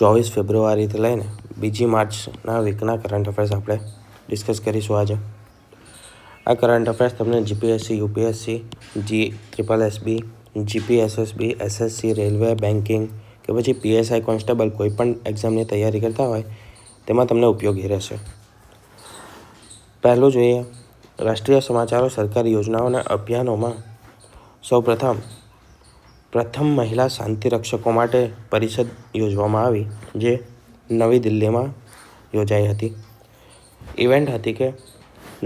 24 ફેબ્રુઆરીથી લઈને 2 માર્ચના વીકના current affairs આપણે ડિસ્કસ કરીશું આજે. આ કરંટ અફેર્સ તમને GPSC, UPSC, SSSB, GPSSB, SSC, railway, banking કે પછી પીએસઆઈ કોન્સ્ટેબલ કોઈ પણ એક્ઝામની તૈયારી કરતા હોય તેમાં તમને ઉપયોગી રહેશે. પહેલું જોઈએ રાષ્ટ્રીય સમાચારો, સરકારી યોજનાઓ અને અભિયાનોમાં. પ્રથમ મહિલા શાંતિરક્ષકો માટે પરિષદ યોજવામાં આવી, જે નવી દિલ્હીમાં યોજાઈ હતી. ઇવેન્ટ હતી કે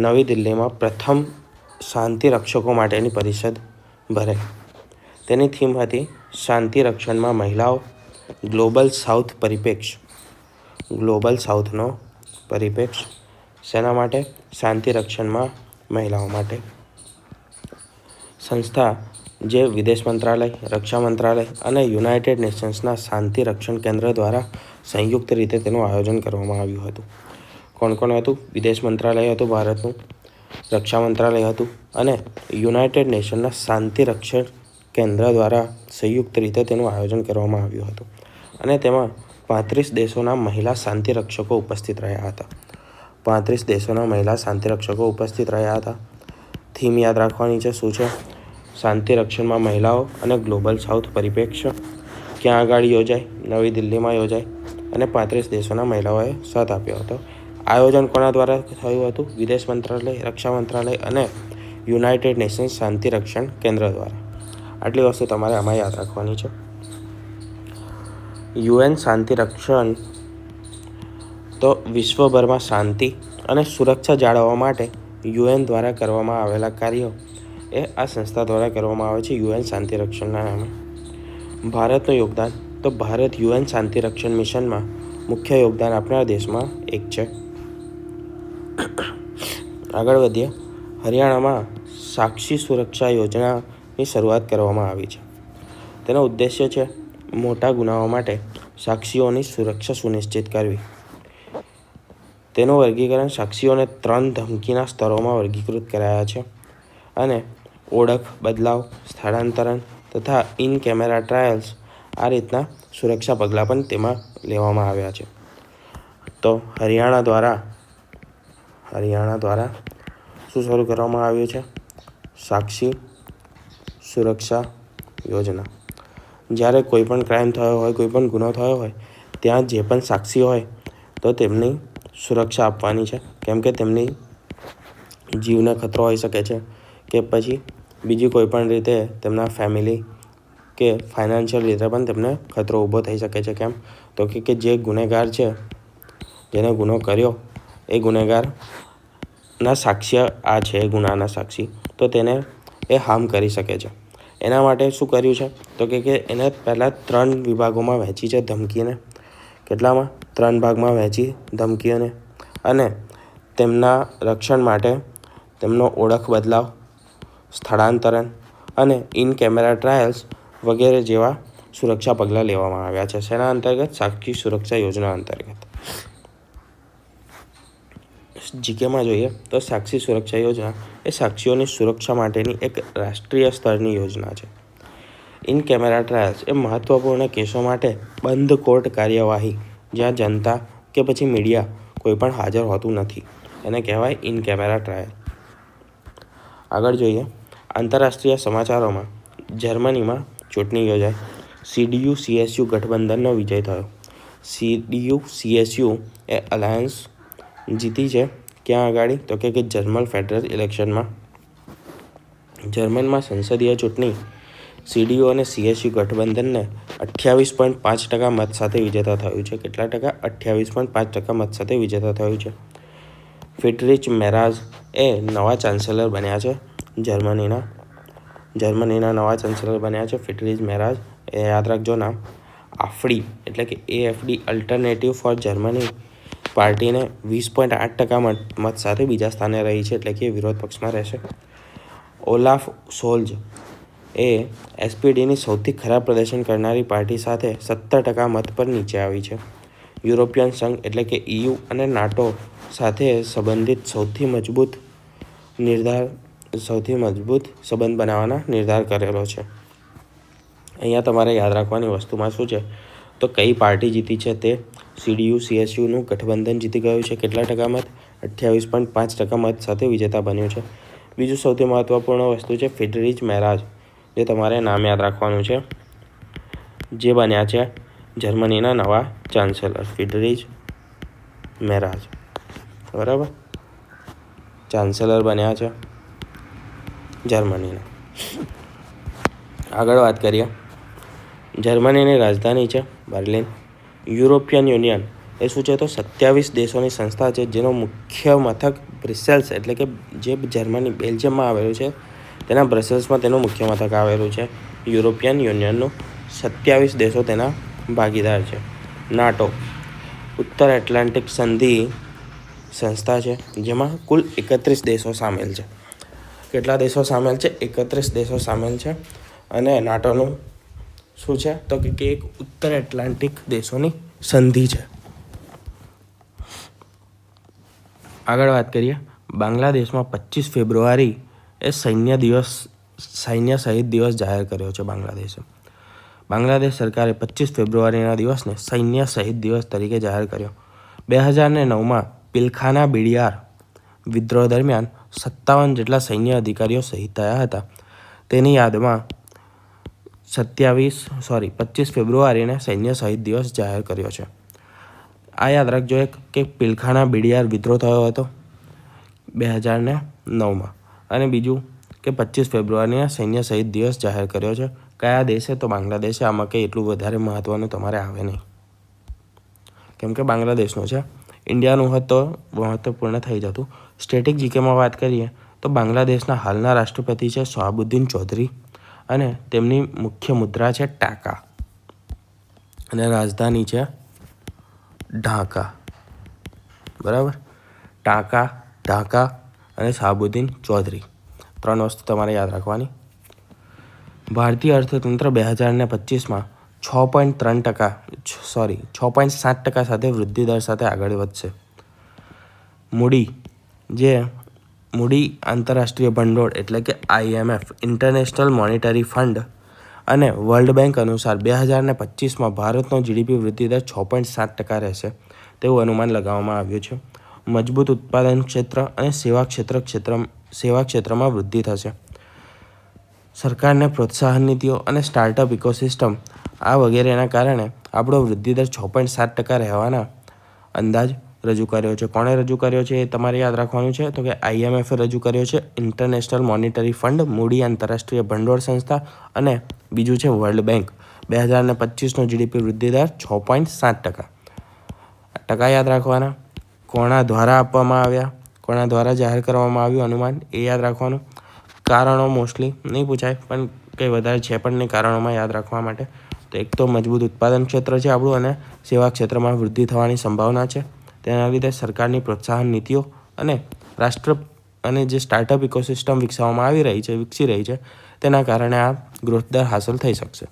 નવી દિલ્હીમાં પ્રથમ શાંતિરક્ષકો માટેની પરિષદ ભરાઈ. તેની થીમ હતી શાંતિ રક્ષણમાં મહિલાઓ, ગ્લોબલ સાઉથ પરિપ્રેક્ષ્ય. ગ્લોબલ સાઉથનો પરિપ્રેક્ષ્ય શેના માટે? શાંતિ રક્ષણમાં મહિલાઓ માટે. સંસ્થા જે વિદેશ મંત્રાલય, રક્ષા મંત્રાલય અને યુનાઇટેડ નેશન્સના શાંતિ રક્ષણ કેન્દ્ર દ્વારા સંયુક્ત રીતે તેનું આયોજન કરવામાં આવ્યું હતું. કોણ કોણ હતું? વિદેશ મંત્રાલય હતું ભારતનું, રક્ષા મંત્રાલય હતું અને યુનાઇટેડ નેશનના શાંતિ રક્ષણ કેન્દ્ર દ્વારા સંયુક્ત રીતે તેનું આયોજન કરવામાં આવ્યું હતું. અને તેમાં 35 દેશોના મહિલા શાંતિરક્ષકો ઉપસ્થિત રહ્યા હતા. 35 દેશોના મહિલા શાંતિરક્ષકો ઉપસ્થિત રહ્યા હતા. થીમ યાદ રાખવાની છે. શું છે? શાંતિ રક્ષણમાં મહિલાઓ અને ગ્લોબલ સાઉથ પરિપ્રેક્ષ્ય. ક્યાં આગળ યોજાય? નવી દિલ્હીમાં યોજાય અને 35 દેશોના મહિલાઓએ સાથ આપ્યો હતો. આયોજન કોના દ્વારા થયું હતું? વિદેશ મંત્રાલય, રક્ષા મંત્રાલય અને યુનાઇટેડ નેશન્સ શાંતિ રક્ષણ કેન્દ્ર દ્વારા. આટલી વસ્તુ તમારે આમાં યાદ રાખવાની છે. યુએન શાંતિ રક્ષણ તો વિશ્વભરમાં શાંતિ અને સુરક્ષા જાળવવા માટે યુએન દ્વારા કરવામાં આવેલા કાર્યો એ આ સંસ્થા દ્વારા કરવામાં આવે છે. યુએન શાંતિ રક્ષણના નામે. ભારતનું યોગદાન તો ભારત યુએન શાંતિ રક્ષણ મિશનમાં મુખ્ય યોગદાન આપનાર દેશમાં એક છે. આગળ વધીએ. હરિયાણામાં સાક્ષી સુરક્ષા યોજનાની શરૂઆત કરવામાં આવી છે. તેનો ઉદ્દેશ્ય છે મોટા ગુનાઓ માટે સાક્ષીઓની સુરક્ષા સુનિશ્ચિત કરવી. તેનું વર્ગીકરણ સાક્ષીઓને 3 ધમકીના સ્તરોમાં વર્ગીકૃત કરાયા છે અને ઓળખ બદલાવ, સ્થળાંતરણ તથા ઇન કેમેરા ટ્રાયલ્સ આ રીતના સુરક્ષા પગલાં પણ તેમાં લેવામાં આવ્યા છે. તો હરિયાણા દ્વારા શું શરૂ કરવામાં આવ્યું છે? સાક્ષી સુરક્ષા યોજના. જ્યારે કોઈ પણ ક્રાઇમ થયો હોય, કોઈ પણ ગુનો થયો હોય, ત્યાં જે પણ સાક્ષી હોય તો તેમની સુરક્ષા આપવાની છે. કેમ કે તેમની જીવને ખતરો હોઈ શકે છે કે પછી બીજી કોઈ પણ રીતે તેમના ફેમિલી કે ફાઇનાન્શિયલ રીતે પણ તેમને ખતરો ઊભો થઈ શકે છે. કેમ? તો કે જે ગુનેગાર છે, જેને ગુનો કર્યો, એ ગુનેગારના સાક્ષ્ય આ છે, એ ગુનાના સાક્ષી, તો તેને એ હાર્મ કરી શકે છે. એના માટે શું કર્યું છે? તો કે એને પહેલાં 3 વિભાગોમાં વહેંચી છે ધમકીને. કેટલામાં? 3 ભાગમાં વહેંચી ધમકીઓને. અને તેમના રક્ષણ માટે તેમનો ઓળખ બદલાવ, સ્થળાંતરણ અને ઇન કેમેરા ટ્રાયલ્સ વગેરે જેવા સુરક્ષા પગલાં લેવામાં આવ્યા છે. શેના અંતર્ગત? સાક્ષી સુરક્ષા યોજના અંતર્ગત. જીકેમાં જોઈએ તો સાક્ષી સુરક્ષા યોજના એ સાક્ષીઓની સુરક્ષા માટેની એક રાષ્ટ્રીય સ્તરની યોજના છે. ઇન કેમેરા ટ્રાયલ્સ એ મહત્વપૂર્ણ કેસો માટે બંધ કોર્ટ કાર્યવાહી, જ્યાં જનતા કે પછી મીડિયા કોઈ પણ હાજર હોતું નથી, એને કહેવાય ઇન કેમેરા ટ્રાયલ. આગળ જોઈએ. આંતરરાષ્ટ્રીય સમાચારોમાં. જર્મનીમાં ચૂંટણી યોજાઈ. CDU-CSU ગઠબંધનનો વિજય થયો. CDU-CSU એ અલાયન્સ જીતી છે. ક્યાં આગળ? તો કે જર્મન ફેડરલ ઇલેક્શનમાં. જર્મનમાં સંસદીય ચૂંટણી CDU અને CSU ગઠબંધનને 28.5% મત સાથે વિજેતા થયું છે. કેટલા ટકા? 28.5% મત સાથે વિજેતા થયું છે. ફ્રીડરિચ મેરાઝ એ નવા ચાન્સેલર બન્યા છે. જર્મનીના નવા ચાન્સેલર બન્યા છે ફ્રીડરિચ મેરાઝ. એ યાદ રાખજો નામ. AfD એટલે કે AfD અલ્ટરનેટિવ ફોર જર્મની પાર્ટીને 20.8% મત સાથે બીજા સ્થાને રહી છે, એટલે કે વિરોધ પક્ષમાં રહેશે. ઓલાફ સોલ્ઝ એ SPDની સૌથી ખરાબ પ્રદર્શન કરનારી પાર્ટી સાથે 17% મત પર નીચે આવી છે. યુરોપિયન સંઘ એટલે કે EU અને નાટો સાથે સંબંધિત સૌથી મજબૂત સંબંધ બનાવવાના નિર્ધાર કરેલો છે. અહીંયા તમારે યાદ રાખવાની વસ્તુમાં શું છે? તો કઈ પાર્ટી જીતી છે તે CDU CSUનું ગઠબંધન જીતી ગયું છે. કેટલા ટકા મત? 28.5% મત સાથે વિજેતા બન્યું છે. બીજું સૌથી મહત્વપૂર્ણ વસ્તુ છે ફ્રિડરિચ મેરાજ, જે તમારે નામ યાદ રાખવાનું છે, જે બન્યા છે જર્મનીના નવા ચાન્સેલર. ફ્રિડરિચ મેરાજ, બરાબર, ચાન્સેલર બન્યા છે જર્મનીના. આગળ વાત કરીએ, જર્મનીની રાજધાની છે બર્લિન. યુરોપિયન યુનિયન એ શું છે? તો 27 દેશોની સંસ્થા છે, જેનો મુખ્ય મથક બ્રસેલ્સ, એટલે કે જે જર્મની બેલ્જિયમમાં આવેલું છે તેના બ્રસેલ્સમાં તેનું મુખ્ય મથક આવેલું છે. યુરોપિયન યુનિયનનું 27 દેશો તેના ભાગીદાર છે. નાટો ઉત્તર એટલાન્ટિક સંધિ સંસ્થા છે, જેમાં કુલ 31 દેશો સામેલ છે. કેટલા દેશો સામેલ છે? 31 દેશો સામેલ છે. અને નાટોનું શું છે? તો કે એક ઉત્તર એટલાન્ટિક દેશોની સંધિ છે. આગળ વાત કરીએ, બાંગ્લાદેશમાં 25 ફેબ્રુઆરી એ સૈન્ય શહીદ દિવસ જાહેર કર્યો છે. બાંગ્લાદેશ સરકારે 25 ફેબ્રુઆરીના દિવસને સૈન્ય શહીદ દિવસ તરીકે જાહેર કર્યો. 2009માં પિલખાના બિડિયાર વિદ્રોહ દરમિયાન 57 જેટલા સૈન્ય અધિકારીઓ શહીદ થયા હતા. તેની યાદમાં 25 ફેબ્રુઆરીને સૈન્ય શહીદ દિવસ જાહેર કર્યો છે. આ યાદ રાખજો કે પિલખાના બિડિયાર વિદ્રોહ થયો હતો 2009માં, અને બીજું કે 25 ફેબ્રુઆરીને સૈન્ય શહીદ દિવસ જાહેર કર્યો છે. કયા દેશે? તો બાંગ્લાદેશે. આમાં કંઈ એટલું વધારે મહત્ત્વનું તમારે આવે નહીં, કેમ કે બાંગ્લાદેશનું છે. ઇન્ડિયાનું હોત તો મહત્વપૂર્ણ થઈ જતું. સ્ટેટિક જીકેમાં વાત કરીએ તો બાંગ્લાદેશના હાલના રાષ્ટ્રપતિ છે શહાબુદ્દીન ચૌધરી, અને તેમની મુખ્ય મુદ્રા છે ટાકા, અને રાજધાની છે ઢાકા. બરાબર, ઢાકા અને શહાબુદ્દીન ચૌધરી, 3 વસ્તુ તમારે યાદ રાખવાની. ભારતીય અર્થતંત્ર 2025માં 6.7% સાથે વૃદ્ધિ દર સાથે આગળ વધશે. મૂડી આંતરરાષ્ટ્રીય ભંડોળ એટલે કે IMF, ઇન્ટરનેશનલ મોનિટરી ફંડ અને વર્લ્ડ બેંક અનુસાર 2025માં ભારતનો GDP વૃદ્ધિ દર 6.7% રહેશે તેવું અનુમાન લગાવવામાં આવ્યું છે. મજબૂત ઉત્પાદન ક્ષેત્ર અને સેવા ક્ષેત્રમાં વૃદ્ધિ થશે. સરકારને પ્રોત્સાહન નીતિઓ અને સ્ટાર્ટઅપ ઇકોસિસ્ટમ આ વગેરેના કારણે આપણો વૃદ્ધિ દર 6.7% રહેવાના અંદાજ રજૂ કર્યો છે. કોણે રજૂ કર્યો છે એ તમારે યાદ રાખવાનું છે, તો કે IMF રજૂ કર્યો છે, ઇન્ટરનેશનલ મોનિટરી ફંડ, મૂડી આંતરરાષ્ટ્રીય ભંડોળ સંસ્થા, અને બીજું છે વર્લ્ડ બેંક. 2025નો GDP વૃદ્ધિ દર 6.7%. ટકા યાદ રાખવાના. કોના દ્વારા આપવામાં આવ્યા, કોના દ્વારા જાહેર કરવામાં આવ્યું અનુમાન, એ યાદ રાખવાનું. કારણો મોસ્ટલી નહીં પૂછાય, પણ કંઈ વધારે છે પણ નહીં કારણોમાં યાદ રાખવા માટે. તો એક તો મજબૂત ઉત્પાદન ક્ષેત્ર છે આપણું, અને સેવા ક્ષેત્રમાં વૃદ્ધિ થવાની સંભાવના છે. તેના લીધે સરકારની પ્રોત્સાહન નીતિઓ અને અને જે સ્ટાર્ટઅપ ઇકોસિસ્ટમ વિકસી રહી છે તેના કારણે આ ગ્રોથ દર હાંસલ થઈ શકશે.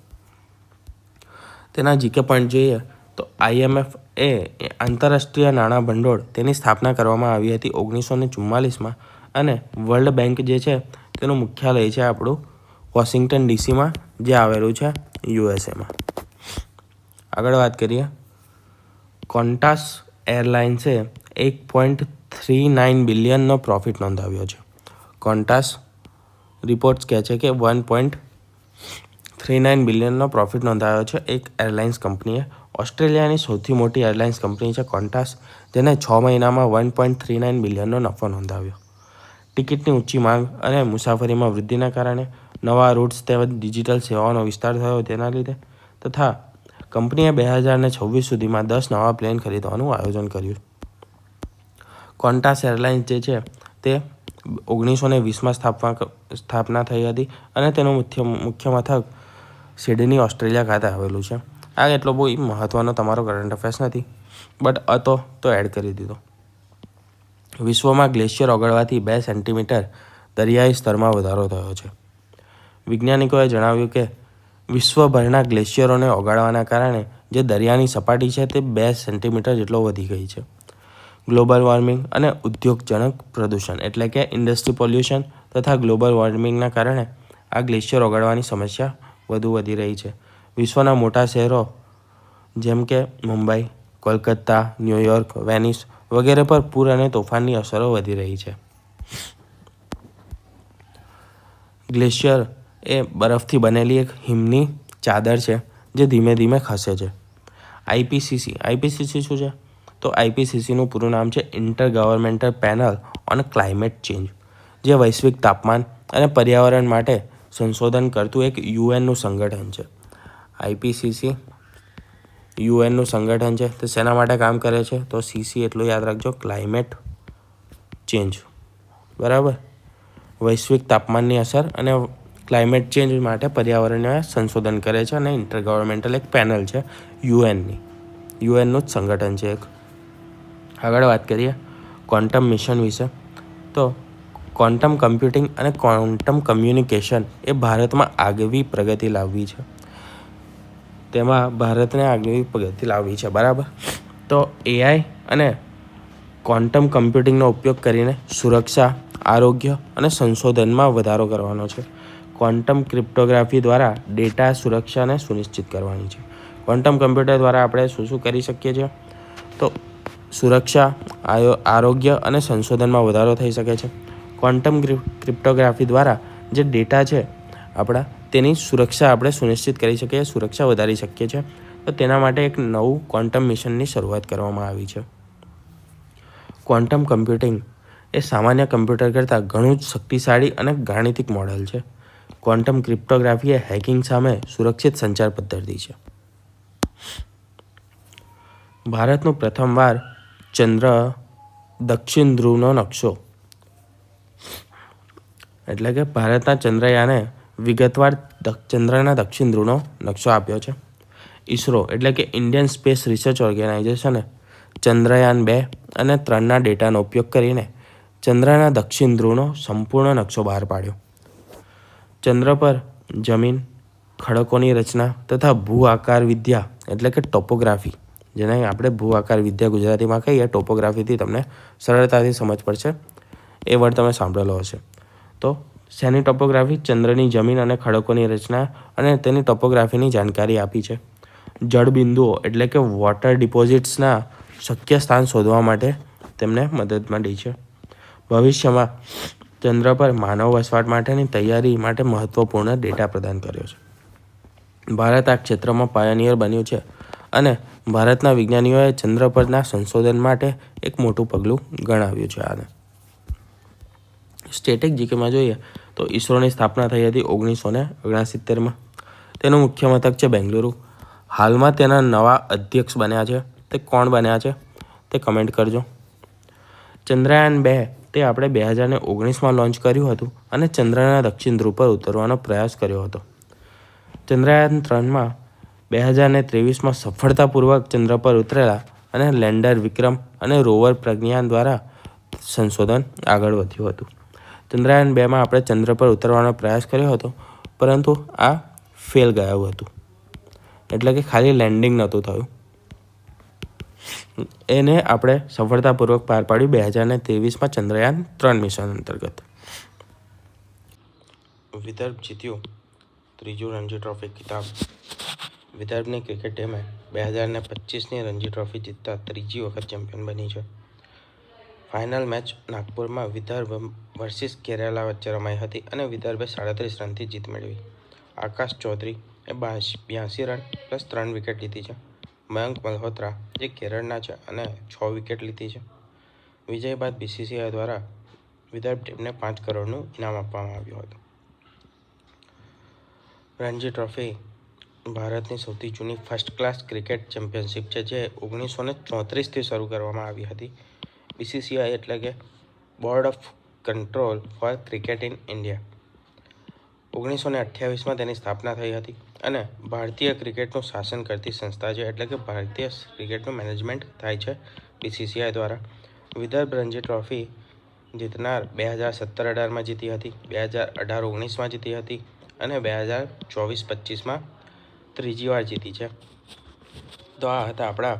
તેના જીકે પોઈન્ટ જોઈએ તો IMF એ આંતરરાષ્ટ્રીય નાણાં ભંડોળ તેની સ્થાપના કરવામાં આવી હતી 1944માં, અને વર્લ્ડ બેંક જે છે તેનું મુખ્યાલય છે આપણું વોશિંગ્ટન DCમાં, જે આવેલું છે USAમાં. આગળ વાત કરીએ, કોન્ટાસ એરલાઇન્સે 1.39 બિલિયનનો પ્રોફિટ નોંધાવ્યો છે. કોન્ટાસ રિપોર્ટ્સ કહે છે કે 1.39 બિલિયનનો પ્રોફિટ નોંધાવ્યો છે એક એરલાઇન્સ કંપનીએ. ઓસ્ટ્રેલિયાની સૌથી મોટી એરલાઇન્સ કંપની છે કોન્ટાસ, જેને 6 મહિનામાં 1.39 બિલિયનનો નફો નોંધાવ્યો. ટિકિટની ઊંચી માંગ અને મુસાફરીમાં વૃદ્ધિના કારણે નવા રૂટ્સ તેમજ ડિજિટલ સેવાઓનો વિસ્તાર થયો તેના લીધે, તથા કંપનીએ 2026 સુધીમાં 10 નવા પ્લેન ખરીદવાનું આયોજન કર્યું. કોન્ટાસ એરલાઇન્સ જે છે તે 1920માં સ્થાપના થઈ હતી, અને તેનું મુખ્ય મથક સિડની ઓસ્ટ્રેલિયા ખાતે આવેલું છે. આ એટલો બહુ મહત્ત્વનો તમારો કરંટ અફેર્સ નથી, બટ તો એડ કરી દીધો. વિશ્વમાં ગ્લેશિયર ઓગળવાથી 2 સેન્ટીમીટર દરિયાઈ સ્તરમાં વધારો થયો છે. વૈજ્ઞાનિકોએ જણાવ્યું કે વિશ્વભરના ગ્લેશિયરોને ઓગાળવાના કારણે જે દરિયાની સપાટી છે તે 2 સેન્ટીમીટર જેટલો વધી ગઈ છે. ગ્લોબલ વોર્મિંગ અને ઉદ્યોગજનક પ્રદૂષણ એટલે કે ઇન્ડસ્ટ્રી પોલ્યુશન તથા ગ્લોબલ વોર્મિંગના કારણે આ ગ્લેશિયર ઓગળવાની સમસ્યા વધુ વધી રહી છે. વિશ્વના મોટા શહેરો જેમ કે મુંબઈ, કોલકાતા, ન્યૂયોર્ક, વેનિસ વગેરે પર પૂર અને તોફાનની અસરો વધી રહી છે. ગ્લેશિયર એ બરફથી બનેલી એક હિમની ચાદર છે જે ધીમે ધીમે ખસે છે. આઈપીસીસી શું છે? તો આઈપીસીસીનું પૂરું નામ છે inter governmental panel on climate change, જે વૈશ્વિક તાપમાન અને પર્યાવરણ માટે સંશોધન કરતું એક યુએનનું સંગઠન છે. આઈપીસીસી યુએનનું સંગઠન છે. તો શેના માટે કામ કરે છે? તો સીસી એટલું યાદ રાખજો, ક્લાઇમેટ ચેન્જ, બરાબર, વૈશ્વિક તાપમાનની અસર અને ક્લાઇમેટ ચેન્જ માટે પર્યાવરણને સંશોધન કરે છે. અને ઇન્ટર ગવર્મેન્ટલ એક પેનલ છે યુએનનું જ સંગઠન છે એક. આગળ વાત કરીએ ક્વોન્ટમ મિશન વિશે. તો ક્વોન્ટમ કમ્પ્યુટિંગ અને ક્વોન્ટમ કમ્યુનિકેશન એ ભારતમાં આગવી પ્રગતિ લાવવી છે. બરાબર. તો એઆઈ અને ક્વોન્ટમ કમ્પ્યુટિંગનો ઉપયોગ કરીને સુરક્ષા, આરોગ્ય અને સંશોધનમાં વધારો કરવાનો છે. ક્વોન્ટમ ક્રિપ્ટોગ્રાફી દ્વારા ડેટા સુરક્ષાને સુનિશ્ચિત કરવાની છે. ક્વોન્ટમ કમ્પ્યુટર દ્વારા આપણે શું કરી શકીએ છીએ? તો સુરક્ષા, આરોગ્ય અને સંશોધનમાં વધારો થઈ શકે છે. ક્વોન્ટમ ક્રિપ્ટોગ્રાફી દ્વારા જે ડેટા છે આપણા, તેની સુરક્ષા આપણે સુનિશ્ચિત કરી શકીએ, સુરક્ષા વધારી શકીએ છીએ. તો તેના માટે એક નવું ક્વોન્ટમ મિશનની શરૂઆત કરવામાં આવી છે. ક્વોન્ટમ કમ્પ્યુટિંગ એ સામાન્ય કમ્પ્યુટર કરતાં ઘણું જ શક્તિશાળી અને ગાણિતિક મોડેલ છે. ક્વોન્ટમ ક્રિપ્ટોગ્રાફી એ હેકિંગ સામે સુરક્ષિત સંચાર પદ્ધતિ છે. ભારતનું પ્રથમવાર ચંદ્ર દક્ષિણ ધ્રુવનો નકશો, એટલે કે ભારતના ચંદ્રયાને વિગતવાર ચંદ્રના દક્ષિણ ધ્રુવનો નકશો આપ્યો છે. ઇસરો એટલે કે ઇન્ડિયન સ્પેસ રિસર્ચ ઓર્ગેનાઇઝેશને ચંદ્રયાન 2 અને 3ના ડેટાનો ઉપયોગ કરીને ચંદ્રના દક્ષિણ ધ્રુવનો સંપૂર્ણ નકશો બહાર પાડ્યો. ચંદ્ર પર જમીન, ખડકોની રચના તથા ભૂ આકાર વિદ્યા એટલે કે ટોપોગ્રાફી, જેને આપણે ભૂ આકાર વિદ્યા ગુજરાતીમાં કહીએ, ટોપોગ્રાફીથી તમને સરળતાથી સમજ પડશે, એ વર્ડ તમે સાંભળેલો હશે. તો શેની ટોપોગ્રાફી? ચંદ્રની જમીન અને ખડકોની રચના અને તેની ટોપોગ્રાફીની જાણકારી આપી છે. જળબિંદુઓ એટલે કે વોટર ડિપોઝિટ્સના શક્ય સ્થાન શોધવા માટે તેમને મદદ મળી છે. ભવિષ્યમાં ચંદ્ર પર માનવ વસવાટ માટેની તૈયારી માટે મહત્વપૂર્ણ ડેટા પ્રદાન કર્યો છે. ભારત આ ક્ષેત્રમાં પાયોનિયર બન્યું છે અને ભારતના વિજ્ઞાનીઓએ ચંદ્ર પરના સંશોધન માટે એક મોટું પગલું ગણાવ્યું છે. આને સ્ટેટિક જીકેમાં જોઈએ તો ઇસરોની સ્થાપના થઈ હતી 1969માં. તેનું મુખ્ય મથક છે બેંગલુરુ. હાલમાં તેના નવા અધ્યક્ષ બન્યા છે. તે કોણ બન્યા છે તે કમેન્ટ કરજો. ચંદ્રયાન 2 તે આપણે 2019માં લોન્ચ કર્યું હતું અને ચંદ્રના દક્ષિણ ધ્રુવ પર ઉતરવાનો પ્રયાસ કર્યો હતો. ચંદ્રયાન 3માં 2023માં સફળતાપૂર્વક ચંદ્ર પર ઉતરેલા અને લેન્ડર વિક્રમ અને રોવર પ્રજ્ઞાન દ્વારા સંશોધન આગળ વધ્યું હતું. ચંદ્રયાન 2માં આપણે ચંદ્ર પર ઉતરવાનો પ્રયાસ કર્યો હતો, પરંતુ આ ફેલ ગયું હતું, એટલે કે ખાલી લેન્ડિંગ નહોતું થયું. એને આપણે સફળતાપૂર્વક પાર પાડ્યું 2023માં ચંદ્રયાન 3 મિશન અંતર્ગત. વિદર્ભ જીત્યું ત્રીજું રણજી ટ્રોફી ખિતાબ. વિદર્ભની ક્રિકેટ ટીમે 2025ની રણજી ટ્રોફી જીતતા ત્રીજી વખત ચેમ્પિયન બની છે. ફાઇનલ મેચ નાગપુરમાં વિદર્ભ વર્સિસ કેરાલા વચ્ચે રમાઈ હતી અને વિદર્ભે 37 રનથી જીત મેળવી. આકાશ ચૌધરી એ 82 રન પ્લસ 3 વિકેટ લીધી છે. મયંક મલ્હોત્રા જે કેરળના છે અને 6 વિકેટ લીધી છે. વિજય બાદ બીસીસીઆઈ દ્વારા વિદર્ભ ટીમને 5 કરોડનું ઇનામ આપવામાં આવ્યું હતું. રણજી ટ્રોફી ભારતની સૌથી જૂની ફર્સ્ટ ક્લાસ ક્રિકેટ ચેમ્પિયનશિપ છે, જે 1934થી શરૂ કરવામાં આવી હતી. બીસીસીઆઈ એટલે કે board of control for cricket in India. 1928માં તેની સ્થાપના થઈ હતી અને ભારતીય ક્રિકેટનું શાસન કરતી સંસ્થા છે, એટલે કે ભારતીય ક્રિકેટનું મેનેજમેન્ટ થાય છે બીસીસીઆઈ દ્વારા. વિદર્ભ રણજી ટ્રોફી જીતનાર 2017-18માં જીતી હતી, 2018-19માં જીતી હતી અને 2024-25માં ત્રીજી વાર જીતી છે. તો આ હતા આપણા